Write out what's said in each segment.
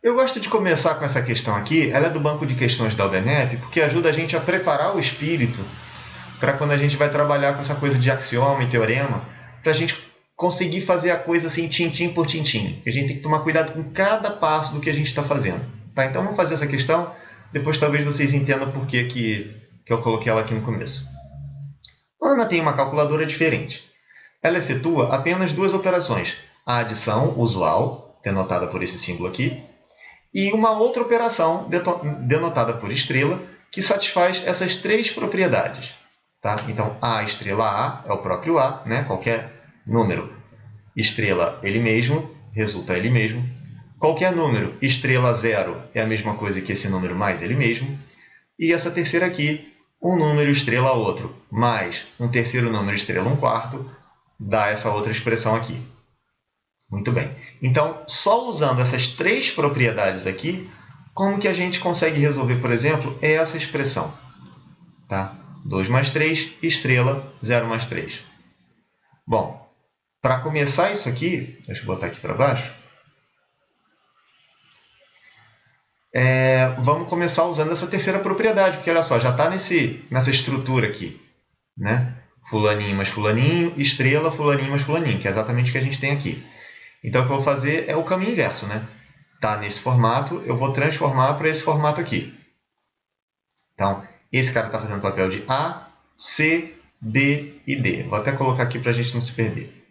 Eu gosto de começar com essa questão aqui, ela é do banco de questões da UDENEP, porque ajuda a gente a preparar o espírito para quando a gente vai trabalhar com essa coisa de axioma e teorema, para a gente conseguir fazer a coisa assim, tintim por tintim. A gente tem que tomar cuidado com cada passo do que a gente está fazendo. Tá? Então vamos fazer essa questão, depois talvez vocês entendam por que eu coloquei ela aqui no começo. A Ana tem uma calculadora diferente. Ela efetua apenas duas operações: a adição usual, denotada por esse símbolo aqui, e uma outra operação denotada por estrela, que satisfaz essas três propriedades. Tá? Então, A estrela A é o próprio A, né? Qualquer número estrela ele mesmo, resulta ele mesmo. Qualquer número estrela zero é a mesma coisa que esse número mais ele mesmo. E essa terceira aqui, um número estrela outro mais um terceiro número estrela um quarto, dá essa outra expressão aqui. Muito bem. Então, só usando essas três propriedades aqui, como que a gente consegue resolver, por exemplo, essa expressão? Tá? 2 mais 3, estrela, 0 mais 3. Bom, para começar isso aqui, deixa eu botar aqui para baixo, vamos começar usando essa terceira propriedade, porque olha só, já está nessa estrutura aqui, né? Fulaninho mais fulaninho, estrela, fulaninho mais fulaninho, que é exatamente o que a gente tem aqui. Então, o que eu vou fazer é o caminho inverso, né? Está nesse formato, eu vou transformar para esse formato aqui. Então, esse cara está fazendo o papel de A, C, B e D. Vou até colocar aqui para a gente não se perder.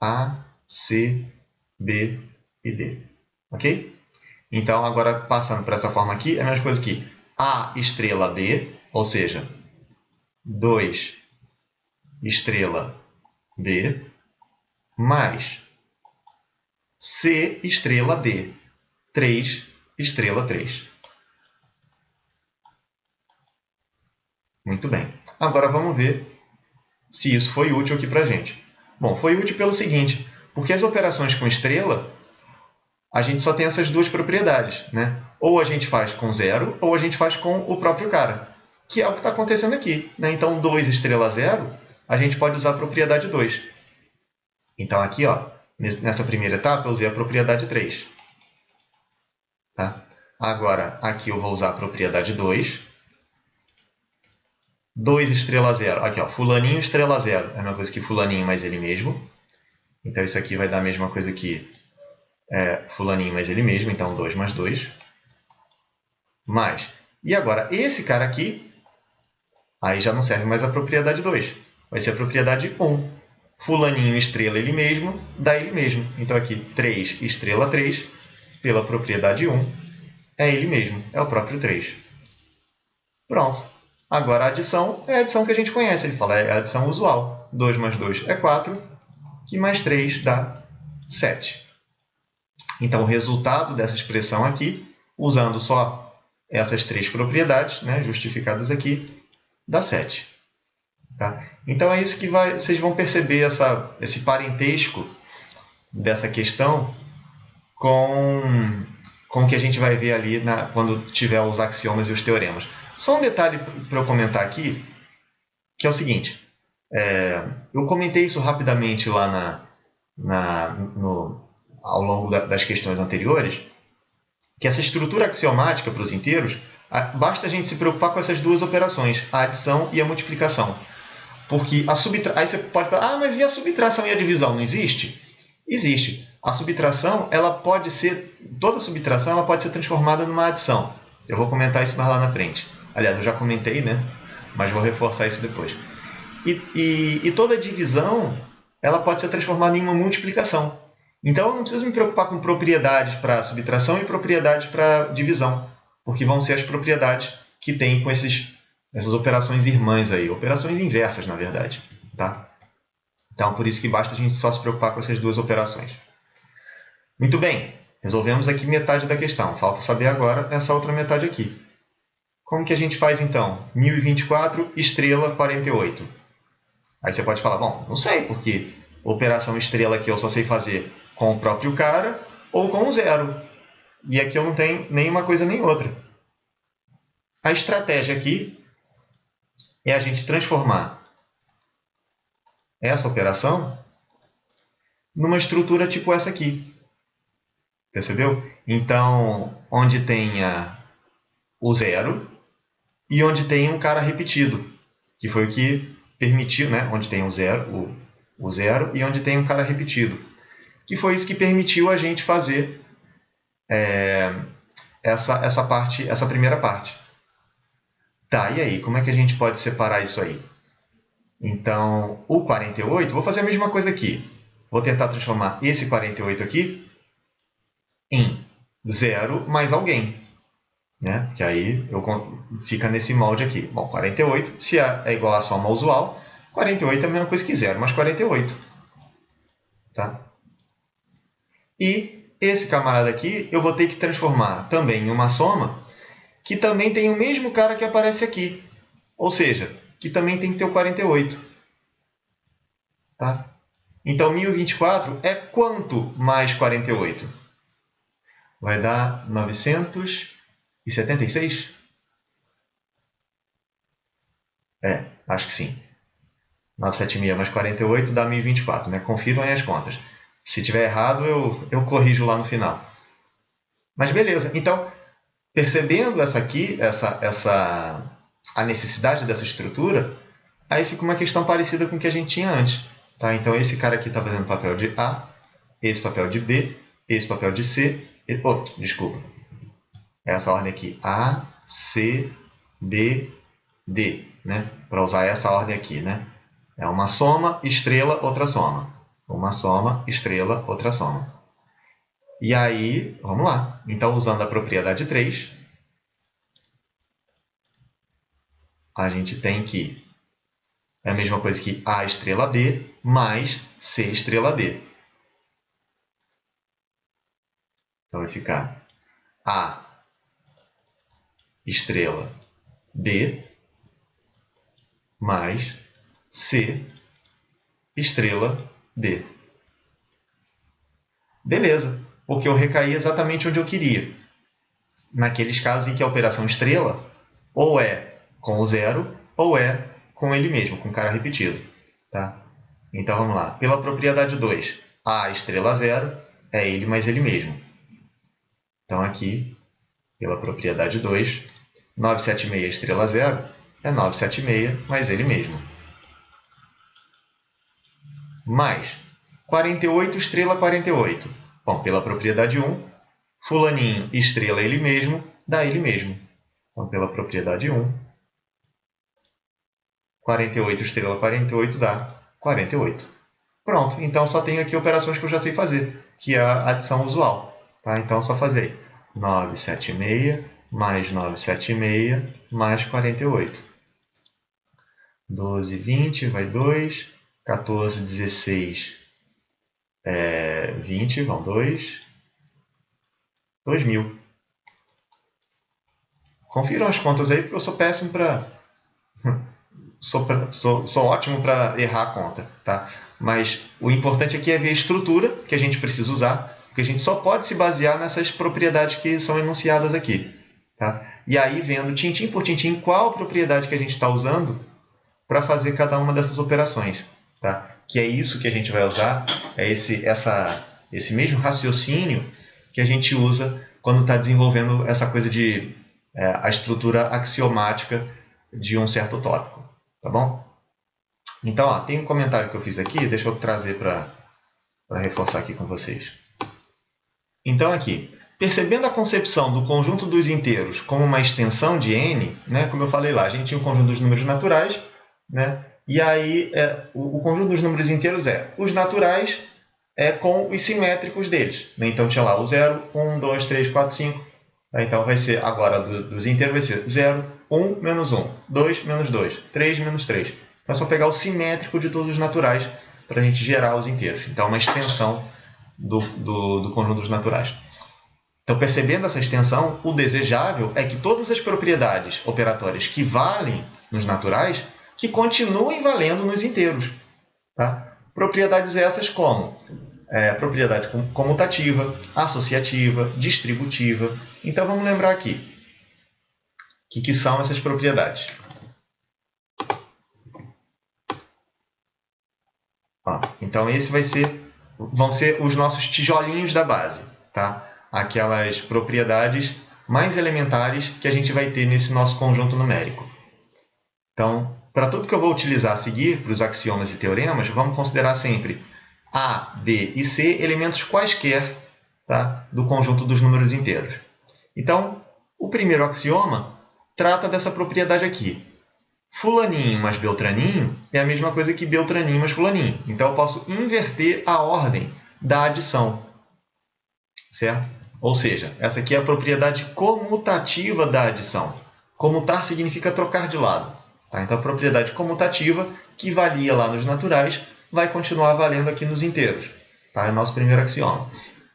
A, C, B e D. Ok? Então, agora passando para essa forma aqui, é a mesma coisa que A estrela B, ou seja, 2 estrela B, mais C estrela D, 3 estrela 3. Muito bem. Agora vamos ver se isso foi útil aqui para a gente. Bom, foi útil pelo seguinte, porque as operações com estrela, a gente só tem essas duas propriedades, né? Ou a gente faz com zero, ou a gente faz com o próprio cara, que é o que está acontecendo aqui, né? Então, 2 estrela 0, a gente pode usar a propriedade 2. Então, aqui, ó, nessa primeira etapa, eu usei a propriedade 3. Tá? Agora, aqui eu vou usar a propriedade 2. 2 estrela 0. Aqui, ó, fulaninho estrela 0. É a mesma coisa que fulaninho mais ele mesmo. Então, isso aqui vai dar a mesma coisa que fulaninho mais ele mesmo. Então, 2 mais 2. Mais. E agora, esse cara aqui, aí já não serve mais a propriedade 2. Vai ser a propriedade 1. Fulaninho estrela ele mesmo, dá ele mesmo. Então, aqui, 3 estrela 3, pela propriedade 1, é ele mesmo. É o próprio 3. Pronto. Agora, a adição é a adição que a gente conhece. Ele fala, é a adição usual. 2 mais 2 é 4, que mais 3 dá 7. Então, o resultado dessa expressão aqui, usando só essas três propriedades, né, justificadas aqui, dá 7. Tá? Então, é isso que vocês vão perceber esse parentesco dessa questão com o que a gente vai ver ali quando tiver os axiomas e os teoremas. Só um detalhe para eu comentar aqui, que é o seguinte. Eu comentei isso rapidamente lá ao longo das questões anteriores, que essa estrutura axiomática para os inteiros, basta a gente se preocupar com essas duas operações, a adição e a multiplicação. Porque aí você pode falar, mas e a subtração e a divisão? Não existe? Existe. A subtração, toda subtração ela pode ser transformada numa adição. Eu vou comentar isso mais lá na frente. Aliás, eu já comentei, né? Mas vou reforçar isso depois. E toda divisão ela pode ser transformada em uma multiplicação. Então, eu não preciso me preocupar com propriedades para subtração e propriedades para divisão, porque vão ser as propriedades que tem com essas operações irmãs aí, operações inversas, na verdade. Tá? Então, por isso que basta a gente só se preocupar com essas duas operações. Muito bem, resolvemos aqui metade da questão. Falta saber agora essa outra metade aqui. Como que a gente faz, então? 1024, estrela 48. Aí você pode falar, bom, não sei, porque operação estrela aqui eu só sei fazer com o próprio cara ou com o zero. E aqui eu não tenho nem uma coisa nem outra. A estratégia aqui é a gente transformar essa operação numa estrutura tipo essa aqui. Percebeu? Então, onde tenha o zero e onde tem um cara repetido, que foi o que permitiu, né? Onde tem o zero e onde tem um cara repetido, que foi isso que permitiu a gente fazer essa primeira parte. Tá, e aí, como é que a gente pode separar isso aí? Então, o 48, vou fazer a mesma coisa aqui. Vou tentar transformar esse 48 aqui em zero mais alguém, né? Que aí fica nesse molde aqui. Bom, 48, se é igual à soma usual, 48 é a mesma coisa que zero mais 48. Tá? E esse camarada aqui, eu vou ter que transformar também em uma soma que também tem o mesmo cara que aparece aqui. Ou seja, que também tem que ter o 48. Tá? Então, 1024 é quanto mais 48? Vai dar 976? Acho que sim. 976 mais 48 dá 1024, né? Confiram aí as contas. Se tiver errado, eu corrijo lá no final. Mas beleza. Então, percebendo a necessidade dessa estrutura, aí fica uma questão parecida com o que a gente tinha antes. Tá? Então, esse cara aqui está fazendo papel de A, esse papel de B, esse papel de C. Desculpa. Essa ordem aqui, A, C, B, D. Né? Para usar essa ordem aqui. Né? É uma soma, estrela, outra soma. Uma soma, estrela, outra soma. E aí, vamos lá. Então, usando a propriedade 3, a gente tem que é a mesma coisa que A estrela D mais C estrela D. Então, vai ficar A estrela D mais C estrela D. Beleza, porque eu recaí exatamente onde eu queria. Naqueles casos em que a operação estrela ou é com o zero ou é com ele mesmo, com o cara repetido. Tá? Então vamos lá. Pela propriedade 2, A estrela 0 é ele mais ele mesmo. Então aqui, pela propriedade 2, 976 estrela 0 é 976 mais ele mesmo. Mais 48 estrela 48. Bom, pela propriedade 1, fulaninho estrela ele mesmo dá ele mesmo. Então, pela propriedade 1, 48 estrela 48 dá 48. Pronto, então só tenho aqui operações que eu já sei fazer, que é a adição usual. Tá? Então é só fazer aí. 976 mais 976 mais 48. 12, 20 vai 2. 14, 16, 20 vão 2. 2.000. Confiram as contas aí, porque eu sou péssimo para... Sou ótimo para errar a conta. Tá? Mas o importante aqui é ver a estrutura que a gente precisa usar, porque a gente só pode se basear nessas propriedades que são enunciadas aqui. Tá? E aí, vendo tintim por tintim qual propriedade que a gente está usando para fazer cada uma dessas operações. Tá? Que é isso que a gente vai usar, é esse mesmo raciocínio que a gente usa quando está desenvolvendo essa coisa de a estrutura axiomática de um certo tópico. Tá bom? Então, ó, tem um comentário que eu fiz aqui, deixa eu trazer para reforçar aqui com vocês. Então, aqui, percebendo a concepção do conjunto dos inteiros como uma extensão de n, né, como eu falei lá, a gente tinha o conjunto dos números naturais, né, e aí o conjunto dos números inteiros os naturais com os simétricos deles. Né? Então, tinha lá o 0, 1, 2, 3, 4, 5. Tá? Então, vai ser agora dos inteiros, vai ser 0, 1, menos 1, 2, menos 2, 3, menos 3. Então, é só pegar o simétrico de todos os naturais para a gente gerar os inteiros. Então, é uma extensão do conjunto dos naturais. Então, percebendo essa extensão, o desejável é que todas as propriedades operatórias que valem nos naturais, que continuem valendo nos inteiros. Tá? Propriedades essas como propriedade comutativa, associativa, distributiva. Então, vamos lembrar aqui. O que são essas propriedades? Então, esses vão ser os nossos tijolinhos da base. Tá? aquelas propriedades mais elementares que a gente vai ter nesse nosso conjunto numérico. Então, para tudo que eu vou utilizar a seguir, para os axiomas e teoremas, vamos considerar sempre A, B e C elementos quaisquer, tá, do conjunto dos números inteiros. Então, o primeiro axioma trata dessa propriedade aqui. Fulaninho mais Beltraninho é a mesma coisa que Beltraninho mais Fulaninho. Então, eu posso inverter a ordem da adição, certo? Ou seja, essa aqui é a propriedade comutativa da adição. Comutar significa trocar de lado. Tá? Então, a propriedade comutativa, que valia lá nos naturais, vai continuar valendo aqui nos inteiros. Tá? É o nosso primeiro axioma.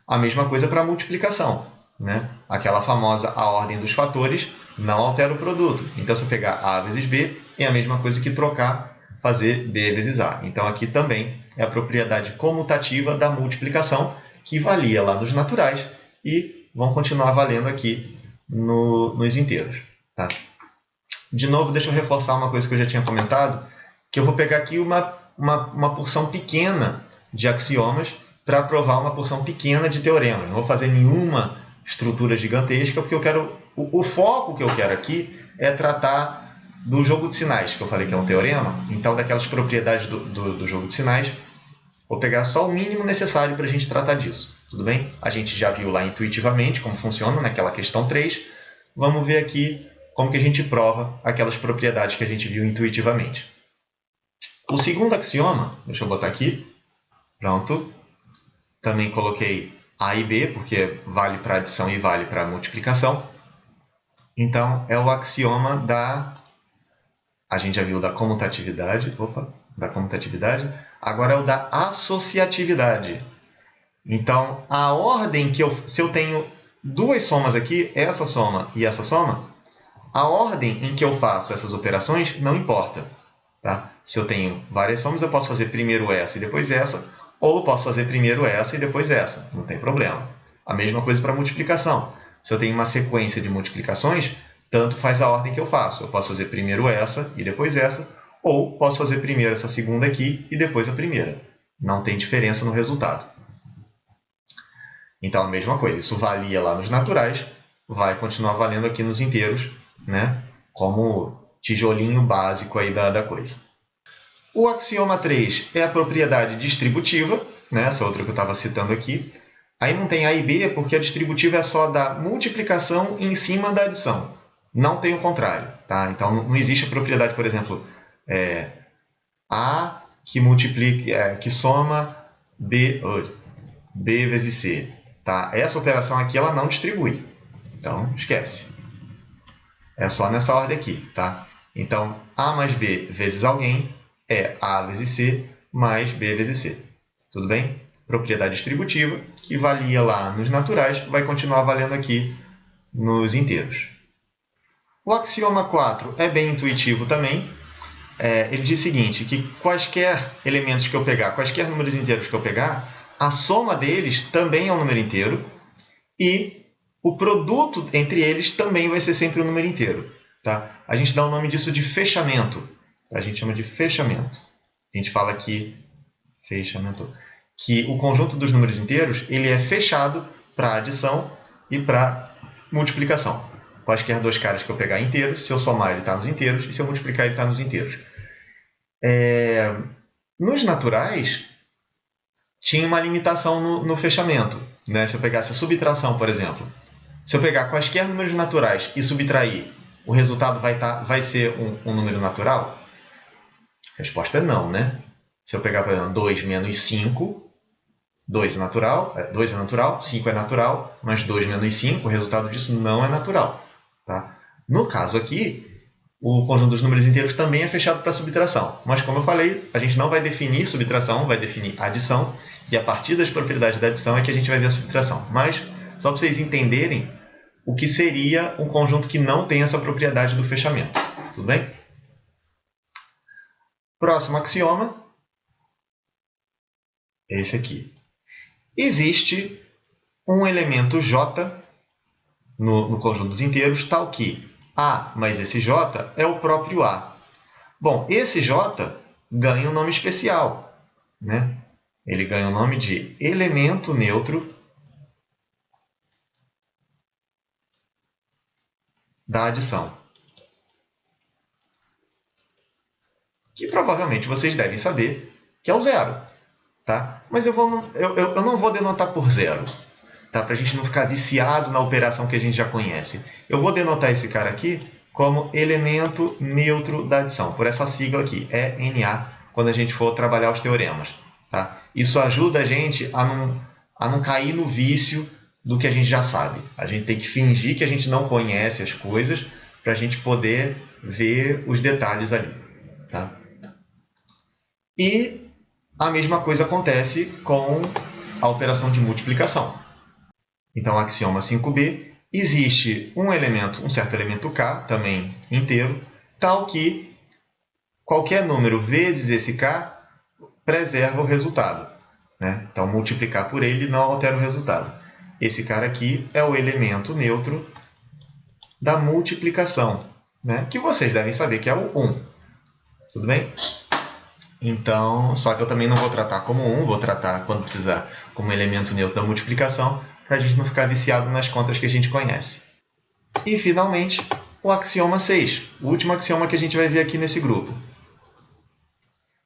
A mesma coisa para a multiplicação, né? Aquela famosa a ordem dos fatores não altera o produto. Então, se eu pegar A vezes B, é a mesma coisa que trocar, fazer B vezes A. Então, aqui também é a propriedade comutativa da multiplicação, que valia lá nos naturais e vão continuar valendo aqui nos inteiros. Tá? De novo, deixa eu reforçar uma coisa que eu já tinha comentado, que eu vou pegar aqui uma porção pequena de axiomas para provar uma porção pequena de teoremas. Não vou fazer nenhuma estrutura gigantesca, porque eu quero, o foco que eu quero aqui é tratar do jogo de sinais, que eu falei que é um teorema. Então, daquelas propriedades do jogo de sinais, vou pegar só o mínimo necessário para a gente tratar disso. Tudo bem? A gente já viu lá intuitivamente como funciona naquela questão 3. Vamos ver aqui como que a gente prova aquelas propriedades que a gente viu intuitivamente. O segundo axioma, deixa eu botar aqui, pronto. Também coloquei A e B, porque vale para adição e vale para multiplicação. Então, é o axioma da... A gente já viu da comutatividade. Da comutatividade. Agora é o da associatividade. Então, a ordem que se eu tenho duas somas aqui, essa soma e essa soma, a ordem em que eu faço essas operações não importa. Tá? Se eu tenho várias somas, eu posso fazer primeiro essa e depois essa, ou eu posso fazer primeiro essa e depois essa. Não tem problema. A mesma coisa para multiplicação. Se eu tenho uma sequência de multiplicações, tanto faz a ordem que eu faço. Eu posso fazer primeiro essa e depois essa, ou posso fazer primeiro essa segunda aqui e depois a primeira. Não tem diferença no resultado. Então, a mesma coisa. Isso valia lá nos naturais, vai continuar valendo aqui nos inteiros, né? Como tijolinho básico aí da coisa. O axioma 3 é a propriedade distributiva, né? Essa outra que eu estava citando aqui. Aí não tem A e B, porque a distributiva é só da multiplicação em cima da adição. Não tem o contrário. Tá? Então, não existe a propriedade, por exemplo, A que multiplica, que soma B vezes C. Tá? Essa operação aqui ela não distribui. Então, esquece. É só nessa ordem aqui. Tá? Então, A mais B vezes alguém é A vezes C mais B vezes C. Tudo bem? Propriedade distributiva, que valia lá nos naturais, vai continuar valendo aqui nos inteiros. O axioma 4 é bem intuitivo também. Ele diz o seguinte, que quaisquer elementos que eu pegar, quaisquer números inteiros que eu pegar, a soma deles também é um número inteiro e o produto entre eles também vai ser sempre um número inteiro. Tá? A gente dá o nome disso de fechamento. A gente chama de fechamento. A gente fala aqui, fechamento, que o conjunto dos números inteiros ele é fechado para adição e para multiplicação. Quaisquer dois caras que eu pegar inteiros, se eu somar ele está nos inteiros e se eu multiplicar ele está nos inteiros. Nos naturais, tinha uma limitação no fechamento. Né? Se eu pegasse a subtração, por exemplo, se eu pegar quaisquer números naturais e subtrair, o resultado vai ser um número natural? A resposta é não, né? Se eu pegar, por exemplo, 2 menos 5, 2 é natural, 5 é natural, mas 2 menos 5, o resultado disso não é natural. Tá? No caso aqui, o conjunto dos números inteiros também é fechado para subtração. Mas, como eu falei, a gente não vai definir subtração, vai definir adição. E a partir das propriedades da adição é que a gente vai ver a subtração. Mas, só para vocês entenderem o que seria um conjunto que não tem essa propriedade do fechamento. Tudo bem? Próximo axioma. Esse aqui. Existe um elemento J no conjunto dos inteiros, tal que A mais esse J é o próprio A. Bom, esse J ganha um nome especial. Né? Ele ganha o nome de elemento neutro da adição. Que provavelmente vocês devem saber que é o zero. Tá? Mas eu não vou denotar por zero, tá? Para a gente não ficar viciado na operação que a gente já conhece. Eu vou denotar esse cara aqui como elemento neutro da adição, por essa sigla aqui, ENA, quando a gente for trabalhar os teoremas. Tá? Isso ajuda a gente a não cair no vício do que a gente já sabe. A gente tem que fingir que a gente não conhece as coisas para a gente poder ver os detalhes ali. Tá? E a mesma coisa acontece com a operação de multiplicação. Então, axioma 5b, existe um certo elemento k, também inteiro, tal que qualquer número vezes esse k preserva o resultado. Né? Então, multiplicar por ele não altera o resultado. Esse cara aqui é o elemento neutro da multiplicação, né? Que vocês devem saber que é o 1. Tudo bem? Então, só que eu também não vou tratar como 1, vou tratar, quando precisar, como elemento neutro da multiplicação, para a gente não ficar viciado nas contas que a gente conhece. E, finalmente, o axioma 6, o último axioma que a gente vai ver aqui nesse grupo,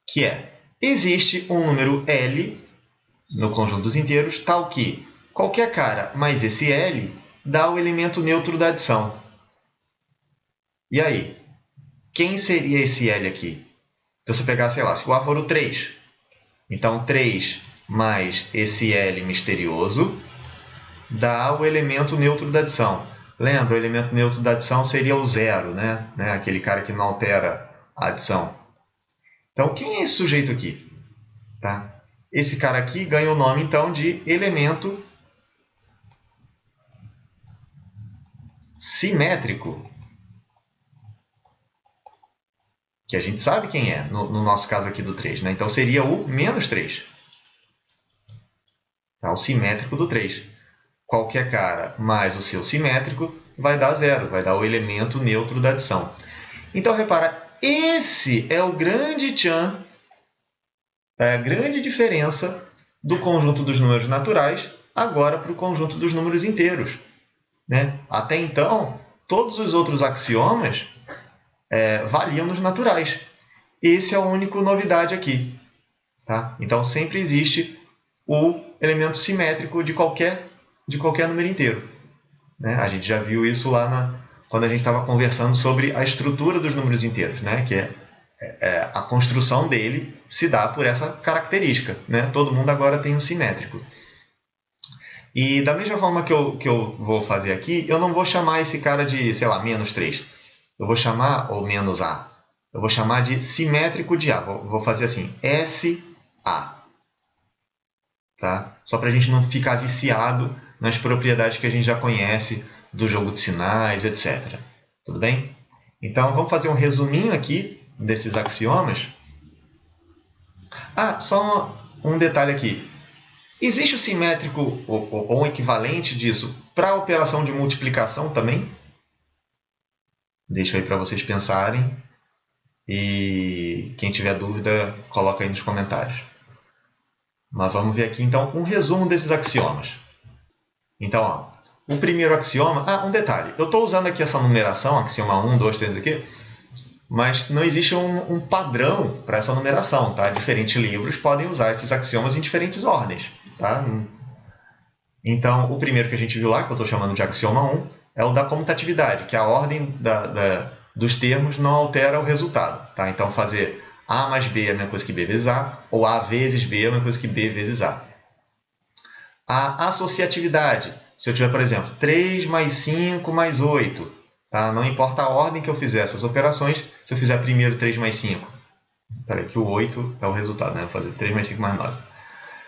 que é: existe um número L no conjunto dos inteiros, tal que qualquer cara mais esse L dá o elemento neutro da adição. E aí? Quem seria esse L aqui? Então, se eu pegar, sei lá, se o A for o 3, então 3 mais esse L misterioso dá o elemento neutro da adição. Lembra, o elemento neutro da adição seria o zero, né? Aquele cara que não altera a adição. Então, quem é esse sujeito aqui? Tá? Esse cara aqui ganha o nome, então, de elemento simétrico. Que a gente sabe quem é, no nosso caso aqui do 3. Né? Então, seria o menos 3. Tá? O simétrico do 3. Qualquer cara mais o seu simétrico vai dar zero, vai dar o elemento neutro da adição. Então, repara, esse é o grande tchan, é a grande diferença do conjunto dos números naturais agora para o conjunto dos números inteiros. Né? Até então, todos os outros axiomas valiam nos naturais. Esse é a única novidade aqui. Tá? Então, sempre existe o elemento simétrico de qualquer número inteiro. Né? A gente já viu isso lá quando a gente estava conversando sobre a estrutura dos números inteiros, né? Que a construção dele se dá por essa característica. Né? Todo mundo agora tem um simétrico. E da mesma forma que eu vou fazer aqui, eu não vou chamar esse cara de, sei lá, menos 3. Eu vou chamar, ou menos A, eu vou chamar de simétrico de A. Vou fazer assim, SA. Tá? Só para a gente não ficar viciado nas propriedades que a gente já conhece do jogo de sinais, etc. Tudo bem? Então, vamos fazer um resuminho aqui desses axiomas. Só um detalhe aqui. Existe o simétrico ou um equivalente disso para a operação de multiplicação também? Deixo aí para vocês pensarem. E quem tiver dúvida, coloca aí nos comentários. Mas vamos ver aqui, então, um resumo desses axiomas. Então, ó, o primeiro axioma... um detalhe. Eu estou usando aqui essa numeração, axioma 1, 2, 3 aqui, mas não existe um padrão para essa numeração. Tá? Diferentes livros podem usar esses axiomas em diferentes ordens. Tá? Então, o primeiro que a gente viu lá, que eu estou chamando de axioma 1, é o da comutatividade, que a ordem dos termos não altera o resultado. Tá? Então, fazer A mais B é a mesma coisa que B vezes A, ou A vezes B é a mesma coisa que B vezes A. A associatividade, se eu tiver, por exemplo, 3 mais 5 mais 8, tá? Não importa a ordem que eu fizer essas operações, se eu fizer primeiro 3 mais 5, peraí, que o 8 é o resultado, né? Vou fazer 3 mais 5 mais 9.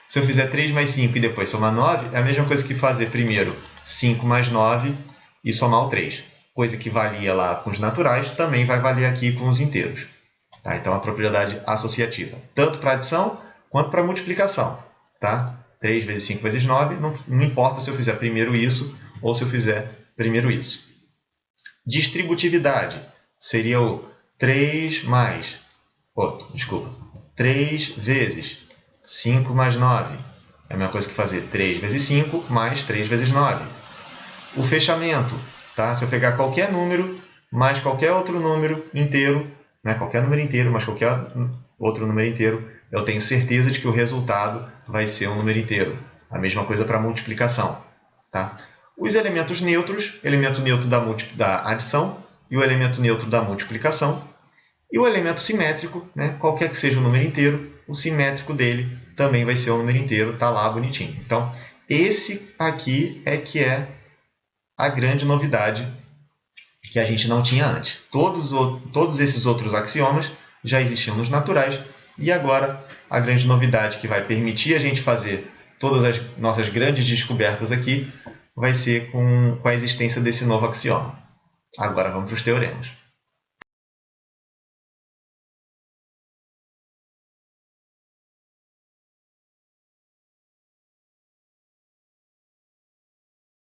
Se eu fizer 3 mais 5 e depois somar 9, é a mesma coisa que fazer primeiro 5 mais 9 e somar o 3. Coisa que valia lá com os naturais, também vai valer aqui com os inteiros. Tá? Então, a propriedade associativa, tanto para adição quanto para multiplicação. Tá? 3 vezes 5 vezes 9, não importa se eu fizer primeiro isso ou se eu fizer primeiro isso. Distributividade seria o 3 vezes 5 mais 9. É a mesma coisa que fazer 3 vezes 5 mais 3 vezes 9. O fechamento Tá? Se eu pegar qualquer número mais qualquer outro número inteiro, né? Qualquer número inteiro mais qualquer outro número inteiro, eu tenho certeza de que o resultado vai ser um número inteiro. A mesma coisa para multiplicação. Tá? Os elementos neutros, elemento neutro da adição e o elemento neutro da multiplicação. E o elemento simétrico, né? Qualquer que seja o número inteiro, o simétrico dele também vai ser um número inteiro, está lá bonitinho. Então, esse aqui é que é a grande novidade que a gente não tinha antes. Todos esses outros axiomas já existiam nos naturais, e agora a grande novidade que vai permitir a gente fazer todas as nossas grandes descobertas aqui vai ser com a existência desse novo axioma. Agora vamos para os teoremas.